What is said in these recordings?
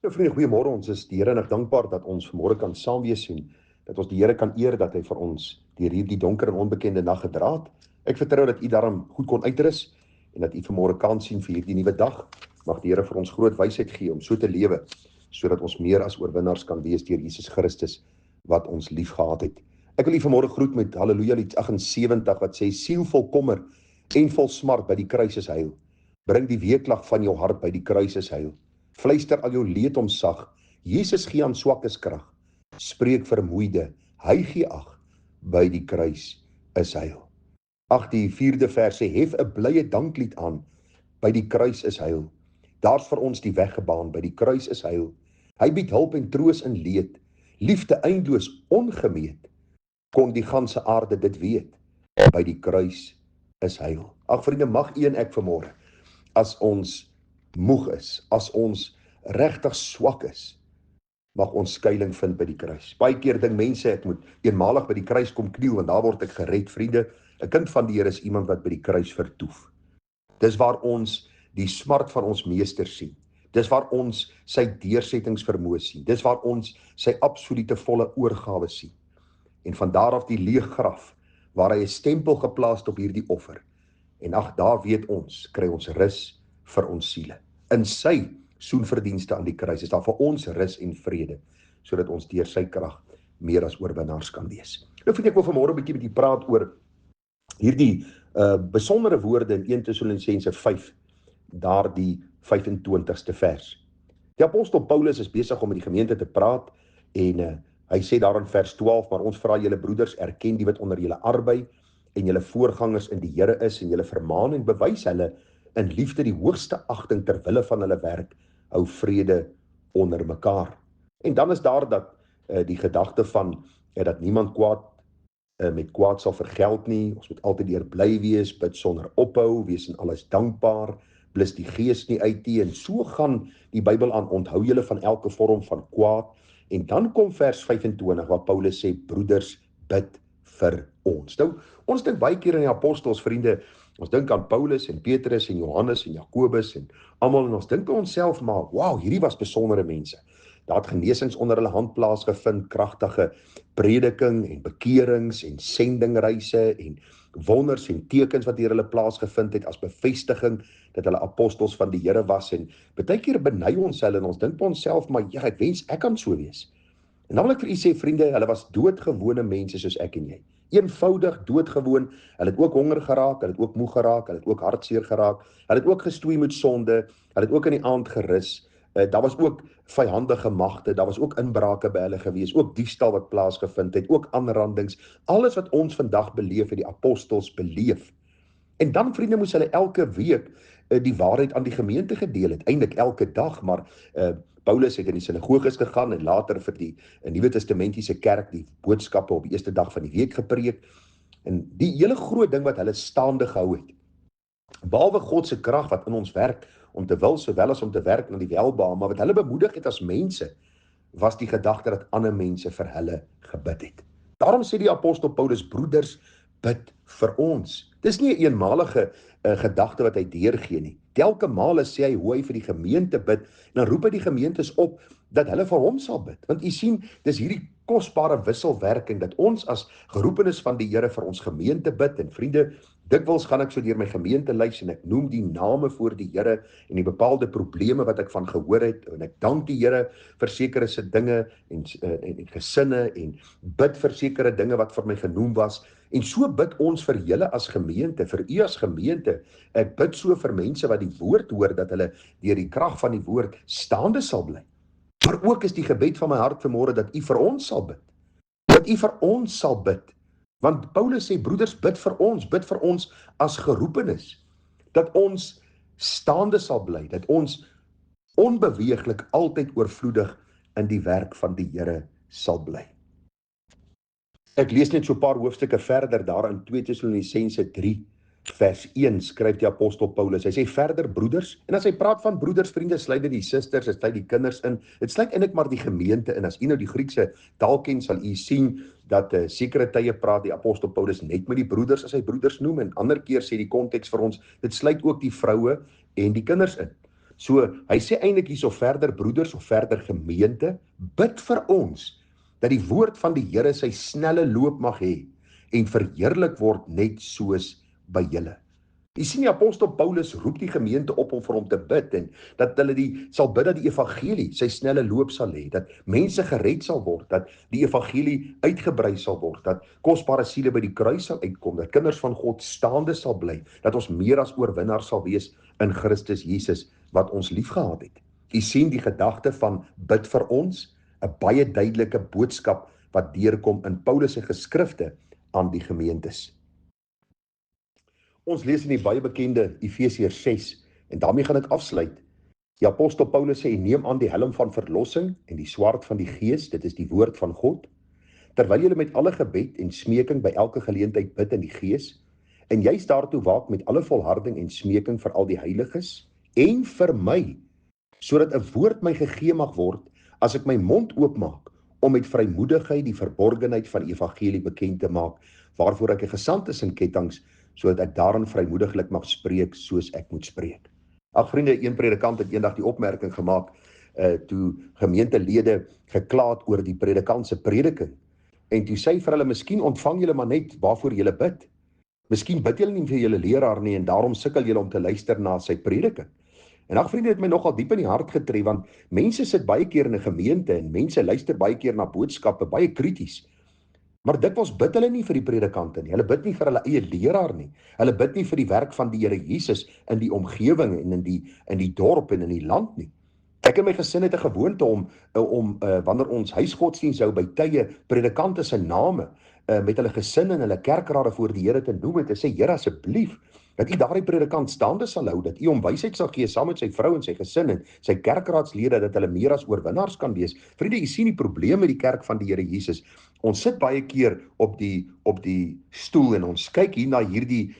Nou vriende, goeiemôre. Ons is die Here en dankbaar dat ons vanmôre kan saam wees en dat ons die Here kan eer dat hy vir ons deur hierdie donker en onbekende nag gedra het. Ek vertrou dat u daarom goed kon uitrus en dat u vanmôre kan sien vir hierdie nuwe dag. Mag die Here vir ons groot wysheid gee om so te lewe sodat ons meer as oorwinnaars kan wees deur Jesus Christus wat ons liefgehad het. Ek wil u vanmôre groet met Halleluja lied 78 wat sê siel vol kommer en vol smart by die kruis is heil. Bring die weeklag van jou hart by die kruis is heil. Fluister al jou leed om sag. Jesus gee aan swakkes krag. Spreek vermoeide, hy gee ag. By die kruis is heil. Ag, die 4de vers sê hef 'n blye danklied aan. By die kruis is heil. Daar's vir ons die weg gebaan. By die kruis is heil. Hy bied hulp en troos in leed. Liefde eindeloos ongemeet. Kon die ganse aarde dit weet. By die kruis is heil. Ag vriende, mag u en ek vanmôre as ons moeg is, as ons regtig swak is, mag ons skuiling vind by die kruis. Baie keer dink mense ek moet eenmalig by die kruis kom kniel want daar word ek gered, vriende. 'n Kind van die Here is iemand wat by die kruis vertoef. Dis waar ons die smart van ons meester sien. Dis waar ons sy deursettingsvermoë sien. Dis waar ons sy absolute volle oorgawe sien. En van daar af die leë graf waar hy 'n stempel geplaas het op hierdie offer. En ag, daar weet ons, kry ons rus vir ons siele. In sy soenverdienste aan die kruis is daar vir ons rus en vrede, sodat ons deur sy krag meer as oorwinnaars kan wees. Nou vind ek wil vanmôre 'n bietjie met u praat oor hierdie besondere woorde in 1 Tessalonisense 5, daardie 25ste vers. Die apostel Paulus is besig om met die gemeente te praat en hy sê daar in vers 12, maar ons vra julle broeders, erken die wat onder julle arbei en julle voorgangers in die Here is en julle vermaan en bewys hulle in liefde die hoogste agting ter wille van hulle werk, hou vrede onder mekaar. En dan is daar dat die gedagte van dat niemand kwaad met kwaad sal vergeld nie, ons moet altyd deur bly wees, bid sonder ophou, wees in alles dankbaar, blus die gees nie uit nie, en so gaan die Bybel aan, onthou julle van elke vorm van kwaad, en dan kom vers 25 waar Paulus sê, broeders, bid vir ons. Nou, ons dink baie keer aan die apostels, vriende, ons dink aan Paulus en Petrus en Johannes en Jakobus en almal en ons dink by onsself maar, wow, hierdie was besondere mense. Daar het genesings onder hulle hand plaasgevind, kragtige prediking en bekerings en sendingreise en wonders en tekens wat hier hulle plaasgevind het as bevestiging dat hulle apostels van die Here was en baie keer beny ons hulle en ons dink by onsself maar ja, ek wens ek kan so wees. En dan wil ek vir u sê vriende, hulle was doodgewone mense soos ek en jy. Eenvoudig, doodgewoon, hulle het ook honger geraak, hulle het ook moeg geraak, hulle het ook hartseer geraak, hulle het ook gestoei met sonde, hulle het ook in die aand gerus, daar was ook vyhandige magte, daar was ook inbrake by hulle gewees, ook diefstal wat plaasgevind het, ook aanrandings, alles wat ons vandag beleef het die apostels beleef. En dan vriende moes hulle elke week die waarheid aan die gemeente gedeel het, eintlik elke dag, maar Paulus het in die sinagoges gegaan en later vir die Nuwe Testamentiese kerk die boodskappe op die eerste dag van die week gepreek. En die hele groot ding wat hulle staande gehou het, behalwe God se krag wat in ons werk om te wil sowel as om te werk na die welbehae, maar wat hulle bemoedig het as mense, was die gedagte dat ander mense vir hulle gebid het. Daarom sê die apostel Paulus, broeders, bid vir ons. Dis nie 'n eenmalige gedagte wat hy deurgee nie. Telke male sê hy hoe hy vir die gemeente bid, en dan roep hy die gemeentes op dat hulle vir hom sal bid. Want u sien, dis hierdie kosbare wisselwerking dat ons as geroepenes van die Here vir ons gemeente bid. En vriende, dikwels gaan ek so deur my gemeentelys en ek noem die name voor die Here en die bepaalde probleme wat ek van gehoor het en ek dank die Here vir sekere se dinge en gesinne en bid vir sekere dinge wat vir my genoem was. En so bid ons vir julle as gemeente, vir u as gemeente. Ek bid so vir mense wat die woord hoor, dat hulle deur die krag van die woord staande sal bly. Maar ook is die gebed van my hart vanmôre dat u vir ons sal bid. Dat u vir ons sal bid. Want Paulus sê, broeders, bid vir ons as geroepenes. Dat ons staande sal bly, dat ons onbeweeglik altyd oorvloedig in die werk van die Here sal bly. Ek lees net so 'n paar hoofstukke verder daar in 2 Tessalonisense 3 vers 1 skryf die apostel Paulus. Hy sê verder broeders, en as hy praat van broeders, vriende, sluit dit die susters, dit sluit die kinders in. Dit sluit eintlik maar die gemeente in. As u nou die Griekse taal ken, sal u sien dat sekere tye praat die apostel Paulus net met die broeders as hy broeders noem, en ander keer sê die konteks vir ons, dit sluit ook die vroue en die kinders in. So, hy sê eintlik hierso verder broeders of verder gemeente, bid vir ons, dat die woord van die Here sy snelle loop mag hê, en verheerlik word net soos by julle. Jy sien die apostel Paulus roep die gemeente op om vir hom te bid en dat hulle sal bid dat die evangelie sy snelle loop sal hê, dat mense gered sal word, dat die evangelie uitgebrei sal word, dat kosbare siele by die kruis sal uitkom, dat kinders van God staande sal bly, dat ons meer as oorwinnaars sal wees in Christus Jesus wat ons liefgehad het. Jy sien die gedagte van bid vir ons, 'n baie duidelike boodskap wat deurkom in Paulus se geskrifte aan die gemeentes. Ons lees in die baie bekende Efesiërs 6 en daarmee gaan ek afsluit. Die apostel Paulus sê, neem aan die helm van verlossing en die swaard van die gees, dit is die woord van God, terwyl julle met alle gebed en smeking by elke geleentheid bid in die gees, en juist daartoe waak met alle volharding en smeking vir al die heiliges, en vir my, sodat 'n woord my gegee mag word, as ek my mond oopmaak, om met vrymoedigheid die verborgenheid van die evangelie bekend te maak, waarvoor ek 'n gesant is in kettinge, sodat ek daarin vrymoediglik mag spreek soos ek moet spreek. Ag vriende, een predikant het eendag die opmerking gemaak, toe gemeentelede gekla het oor die predikant se prediking, en toe sê hy vir hulle, miskien ontvang julle maar net waarvoor julle bid. Miskien bid julle nie vir julle leraar nie, en daarom sukkel julle om te luister na sy prediking. En ag vriende, het my nogal diep in die hart getref, want mense sit baie keer in 'n gemeente, en mense luister baie keer na boodskappe, baie krities, maar dikwels bid hulle nie vir die predikante nie, hulle bid nie vir hulle eie leraar nie, hulle bid nie vir die werk van die Here Jesus in die omgewing en in die dorp en in die land nie. Ek en my gesin het 'n gewoonte om wanneer ons huisgodsdiens hou by tye, predikante se name met hulle gesin en hulle kerkrade voor die Here te noem en te sê, Here asseblief, dat u daardie predikant staande sal hou, dat u hom wysheid sal gee saam met sy vrou en sy gesin en sy kerkraadslede, dat hulle meer as oorwinnaars kan wees. Vriende, u sien die probleem met die kerk van die Here Jesus. Ons sit baie keer op die stoel en ons kyk hier na hierdie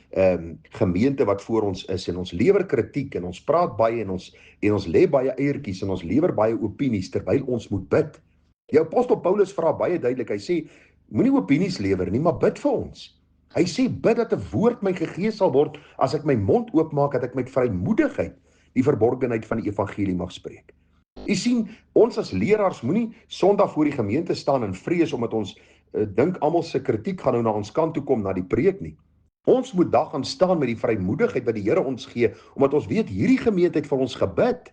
gemeente wat voor ons is en ons lewer kritiek en ons praat baie en ons lê baie eiertjies en ons lewer baie opinies terwyl ons moet bid. Die apostel Paulus vra baie duidelik, hy sê, moenie opinies lewer nie, maar bid vir ons. Hy sê, bid dat 'n woord my gegee sal word, as ek my mond oopmaak, dat ek met vrymoedigheid die verborgenheid van die evangelie mag spreek. U sien, ons as leraars moenie Sondag voor die gemeente staan in vrees, omdat ons dink almal se kritiek gaan nou na ons kant toe kom, na die preek nie. Ons moet daar gaan staan met die vrymoedigheid wat die Here ons gee, omdat ons weet, hierdie gemeente het vir ons gebid.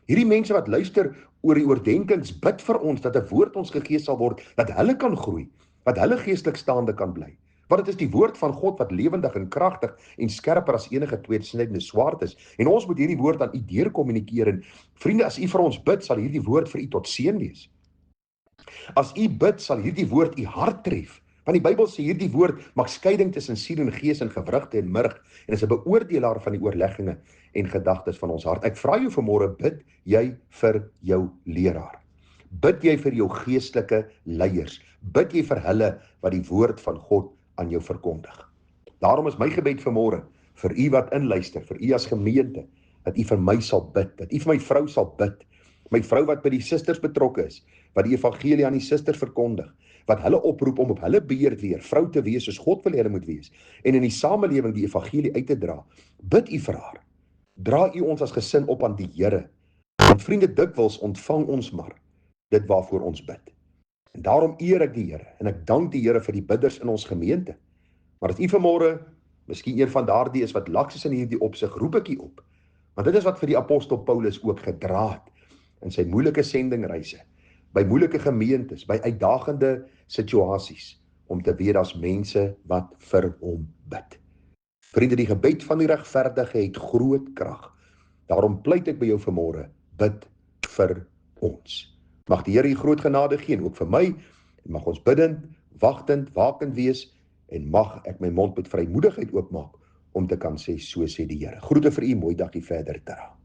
Hierdie mense wat luister oor die oordenkings, bid vir ons, dat 'n woord ons gegee sal word, dat hulle kan groei, dat hulle geestelik staande kan bly. Want dit is die woord van God wat lewendig en kragtig en skerper as enige tweesnydende swaard is. En ons moet hierdie woord aan u deurkommunikeer. En vriende, as u vir ons bid, sal hierdie woord vir u tot seën wees. As u bid, sal hierdie woord u hart tref. Want die Bybel sê hierdie woord maak skeiding tussen siel en gees en gewrigte en murg en is 'n beoordelaar van die oorlegginge en gedagtes van ons hart. Ek vra jou vanmôre, bid jy vir jou leraar? Bid jy vir jou geestelike leiers? Bid jy vir hulle wat die woord van God aan jou verkondig? Daarom is my gebed vanmôre vir u wat inluister, vir u as gemeente, dat u vir my sal bid, dat u vir my vrou sal bid, my vrou wat by die susters betrokke is, wat die evangelie aan die susters verkondig, wat hulle oproep om op hulle beurt weer vrou te wees soos God wil hê hulle moet wees, en in die samelewing die evangelie uit te dra. Bid u vir haar. Dra u ons as gesin op aan die Here. Want vriende, dikwels ontvang ons maar dit waarvoor ons bid. En daarom eer ek die Here en ek dank die Here vir die bidders in ons gemeente. Maar as u vanmôre miskien een van daardie is wat laks is in hierdie opsig, roep ek u op. Want dit is wat vir die apostel Paulus ook gedra het in sy moeilike sendingreise, by moeilike gemeentes, by uitdagende situasies, om te weet as mense wat vir hom bid. Vriende, die gebed van die regverdige het groot krag. Daarom pleit ek by jou vanmôre, bid vir ons. Mag die Here u groot genade gee, en ook vir my, en mag ons biddend, wagtend, wakend wees, en mag ek my mond met vrymoedigheid oopmaak, om te kan sê, so sê die Here. Groete vir u, mooi dagie verder, Tara.